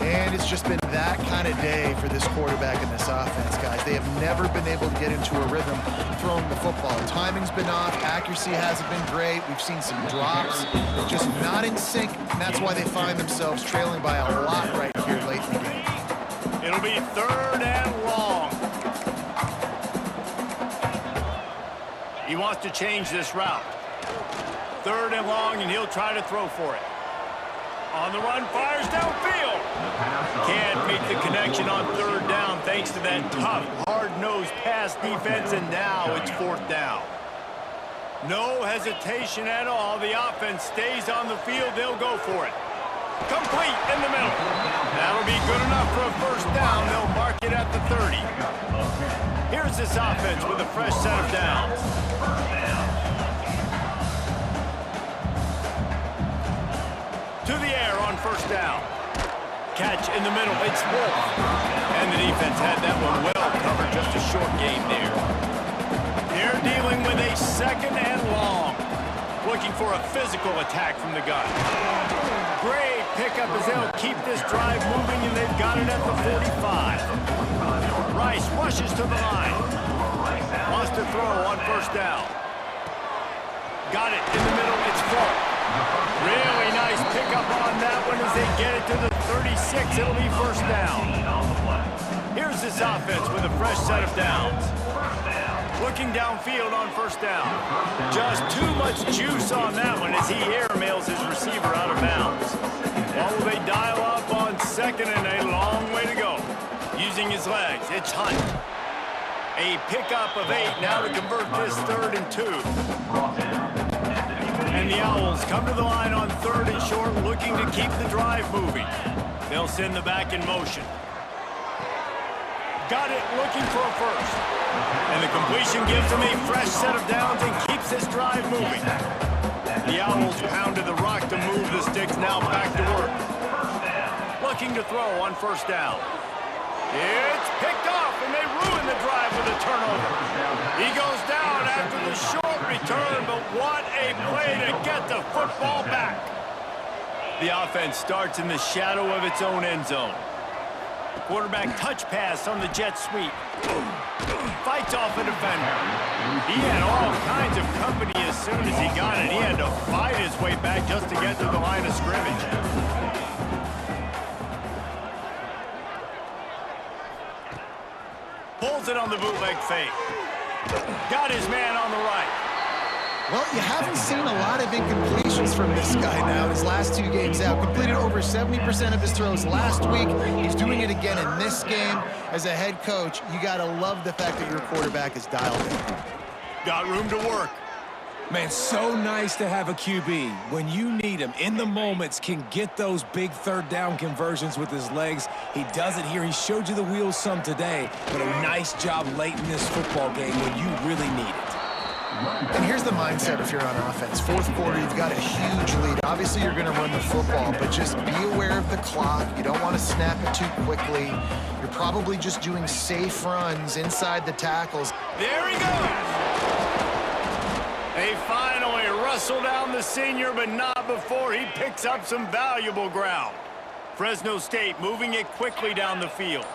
Speaker 3: And it's just been that kind of day for this quarterback and this offense, guys. They have never been able to get into a rhythm throwing the football. Timing's been off. Accuracy hasn't been great. We've seen some drops, just not in sync. And that's why they find themselves trailing by a lot right here late in the game.
Speaker 1: It'll be third and long. He wants to change this route. Third and long, and he'll try to throw for it. On the run, fires downfield. Can't make the connection on third down thanks to that tough, hard-nosed pass defense, and now it's fourth down. No hesitation at all. The offense stays on the field. They'll go for it. Complete in the middle. That'll be good enough for a first down. They'll mark it at the 30. Here's this offense with a fresh set of downs. To the air on first down. Catch in the middle, it's Wolf. And the defense had that one well covered, just a short game there. They're dealing with a second and long. Looking for a physical attack from the gun. Great pickup as they'll keep this drive moving, and they've got it at the 45. Rice rushes to the line. Wants to throw on first down. Got it in the middle, it's Falk. Really nice pickup on that one as they get it to the 36. It'll be first down. Here's this offense with a fresh set of downs. Looking downfield on first down. Just too much juice on that one as he airmails his receiver out of bounds. What will they dial up on second, and a long way to go. Using his legs, it's Hunt. A pickup of 8 now to convert this 3rd and 2. And the Owls come to the line on 3rd and short, looking to keep the drive moving. They'll send the back in motion. Got it, looking for a first. And the completion gives them a fresh set of downs and keeps this drive moving. The Owls pounded the rock to move the sticks, now back to work. Looking to throw on first down. It's picked off, and they ruin the drive with a turnover. He goes down after the short return, but what a play to get the football back. The offense starts in the shadow of its own end zone. Quarterback touch pass on the jet sweep. Fights off a defender. He had all kinds of company as soon as he got it. He had to fight his way back just to get to the line of scrimmage. Pulls it on the bootleg fake. Got his man on the right.
Speaker 3: Well, you haven't seen a lot of incompletions from this guy now in his last 2 games out. Completed over 70% of his throws last week. He's doing it again in this game. As a head coach, you got to love the fact that your quarterback is dialed in.
Speaker 1: Got room to work.
Speaker 2: Man, so nice to have a QB. When you need him, in the moments, can get those big third down conversions with his legs. He does it here. He showed you the wheels some today, but a nice job late in this football game when you really need it.
Speaker 3: And here's the mindset if you're on offense. Fourth quarter, you've got a huge lead. Obviously, you're going to run the football, but just be aware of the clock. You don't want to snap it too quickly. You're probably just doing safe runs inside the tackles.
Speaker 1: There he goes. They finally wrestle down the senior, but not before he picks up some valuable ground. Fresno State moving it quickly down the field.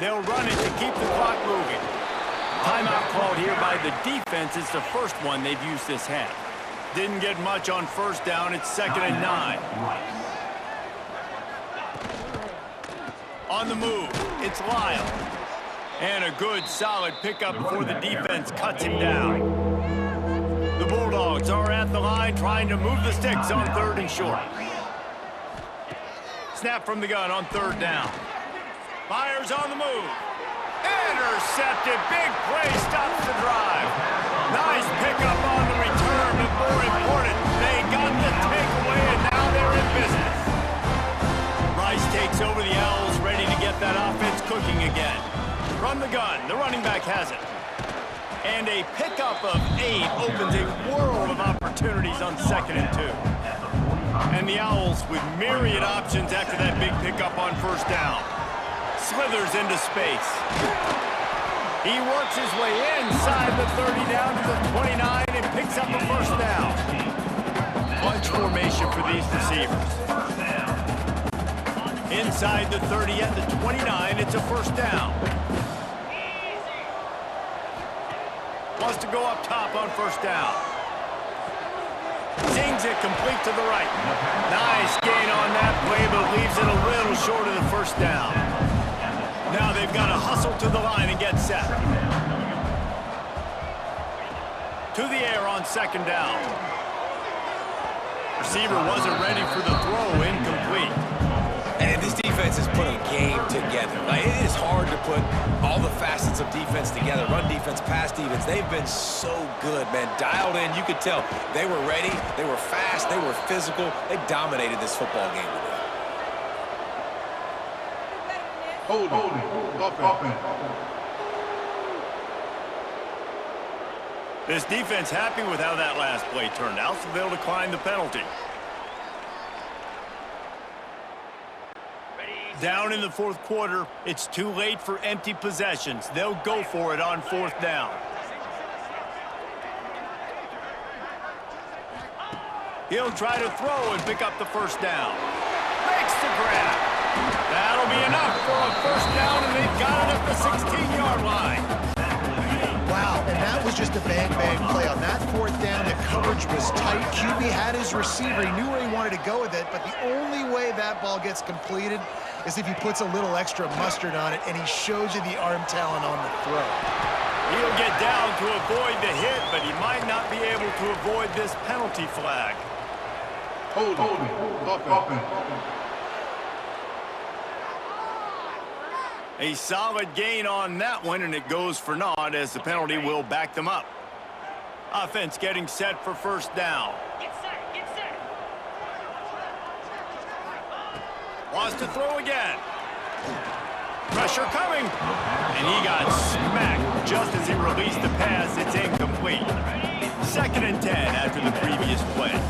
Speaker 1: They'll run it to keep the clock moving. Timeout called here by the defense. It's the first one they've used this half. Didn't get much on first down. It's 2nd and 9. On the move, it's Lyle. And a good, solid pickup before the defense cuts him down. The Bulldogs are at the line trying to move the sticks on 3rd and short. Snap from the gun on 3rd down. Fires on the move. Intercepted. Big play stops the drive. Nice pickup on the return, but more important, they got the takeaway, and now they're in business. Rice takes over the Owls, ready to get that offense cooking again. From the gun, the running back has it. And a pickup of 8 opens a world of opportunities on 2nd and 2. And the Owls with myriad options after that big pickup on 1st down. Slithers into space. He works his way inside the 30 down to the 29 and picks up a 1st down. Bunch formation for these receivers. Inside the 30 at the 29, it's a 1st down. Wants to go up top on 1st down. Zings it complete to the right. Nice gain on that play, but leaves it a little short of the 1st down. Now they've got to hustle to the line and get set. To the air on 2nd down. Receiver wasn't ready for the throw, incomplete.
Speaker 2: And this defense has put a game together. Like, it is hard to put all the facets of defense together. Run defense, pass defense. They've been so good, man. Dialed in. You could tell they were ready. They were fast. They were physical. They dominated this football game today.
Speaker 4: Holding. Offense.
Speaker 1: This defense happy with how that last play turned out, so they'll decline the penalty. Down in the 4th quarter, it's too late for empty possessions. They'll go for it on 4th down. He'll try to throw and pick up the 1st down. Makes the grab. That'll be enough for a 1st down, and they've got it at the 16-yard line.
Speaker 3: Wow, and that was just a bang-bang play. On that 4th down, the coverage was tight. QB had his receiver. He knew where he wanted to go with it, but the only way that ball gets completed is if he puts a little extra mustard on it, and he shows you the arm talent on the throw.
Speaker 1: He'll get down to avoid the hit, but he might not be able to avoid this penalty flag.
Speaker 4: Holding. Offense.
Speaker 1: A solid gain on that one, and it goes for naught as the penalty will back them up. Offense getting set for 1st down.
Speaker 6: Get set.
Speaker 1: Wants to throw again. Pressure coming. And he got smacked just as he released the pass. It's incomplete. 2nd and 10 after the previous play.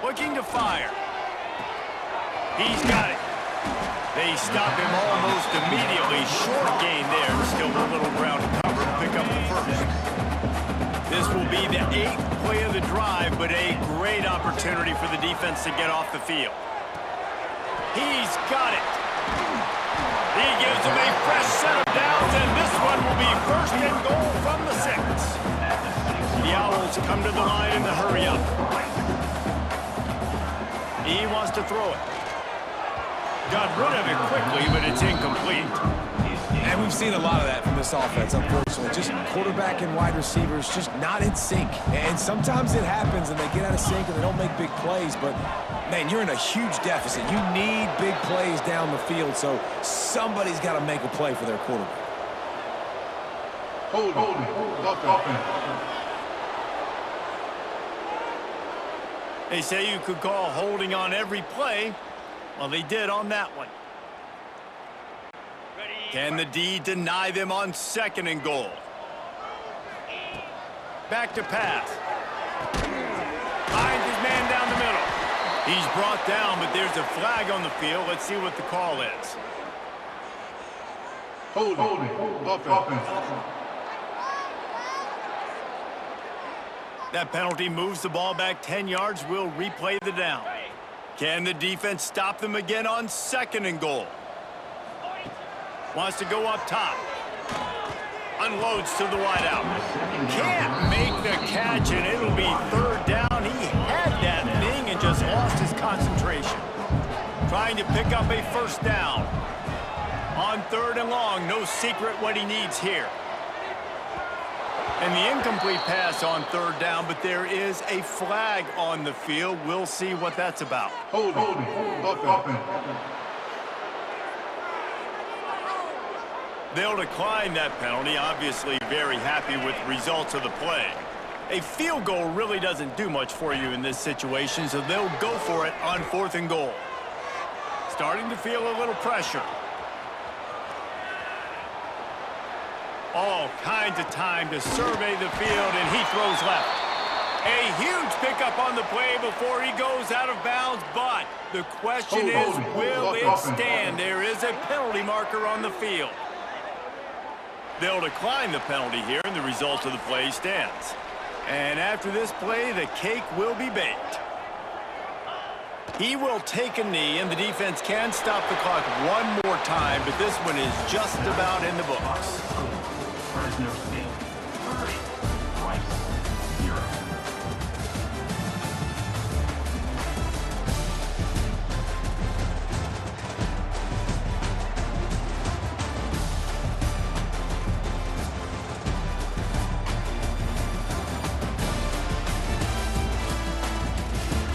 Speaker 1: Looking to fire. He's got it. They stop him almost immediately. Short gain there. Still a little ground to cover to pick up the 1st. This will be the 8th play of the drive, but a great opportunity for the defense to get off the field. He's got it. He gives them a fresh set of downs, and this one will be 1st and goal from the 6. The Owls come to the line in the hurry-up. He wants to throw it. Got rid of it quickly, but it's incomplete.
Speaker 2: And we've seen a lot of that from this offense, unfortunately. Just quarterback and wide receivers just not in sync. And sometimes it happens and they get out of sync and they don't make big plays. But, man, you're in a huge deficit. You need big plays down the field, so somebody's got to make a play for their quarterback.
Speaker 4: Holding. Offense.
Speaker 1: They say you could call holding on every play. Well, they did on that one. Can the D deny them on 2nd and goal? Back to pass. Finds his man down the middle. He's brought down, but there's a flag on the field. Let's see what the call is.
Speaker 4: Holding. Offense.
Speaker 1: That penalty moves the ball back 10 yards. We'll replay the down. Can the defense stop them again on 2nd and goal? Wants to go up top. Unloads to the wideout. Can't make the catch, and it'll be 3rd down. He had that thing and just lost his concentration. Trying to pick up a 1st down. On 3rd and long, no secret what he needs here. And the incomplete pass on 3rd down, but there is a flag on the field. We'll see what that's about.
Speaker 4: Holding. Offense.
Speaker 1: They'll decline that penalty, obviously very happy with the results of the play. A field goal really doesn't do much for you in this situation, so they'll go for it on 4th and goal. Starting to feel a little pressure. All kinds of time to survey the field, and he throws left. A huge pickup on the play before he goes out of bounds, but the question is, will it stand? There is a penalty marker on the field. They'll decline the penalty here, and the result of the play stands. And after this play, the cake will be baked. He will take a knee, and the defense can stop the clock one more time, but this one is just about in the books.